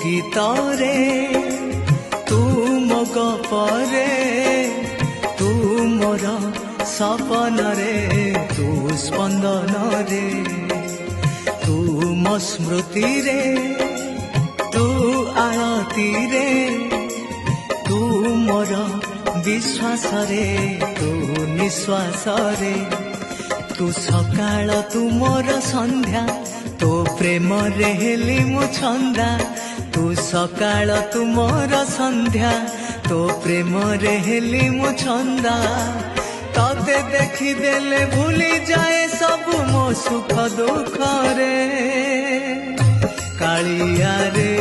ଗୀତରେ ତୁ ମୋ ଗପରେ ତୁ ମୋର ସପନରେ ତୁ ସ୍ପନ୍ଦନରେ ତୁ ମୋ ସ୍ମୃତିରେ ତୁ ଆଳତିରେ ତୁ ମୋର ବିଶ୍ୱାସରେ ତୁ ନିଶ୍ୱାସରେ ତୁ ସକାଳ ତୁ ମୋର ସନ୍ଧ୍ୟା ତୋ ପ୍ରେମରେ ହେଲି ମୁଁ ଛନ୍ଦା ତୁ ସକାଳ ତୁ ମୋର ସନ୍ଧ୍ୟା ତୋ ପ୍ରେମରେ ହେଲି ମୁଁ ଛନ୍ଦା ତତେ ଦେଖିଦେଲେ ଭୁଲି ଯାଏ ସବୁ ମୋ ସୁଖ ଦୁଃଖରେ କାଳିଆରେ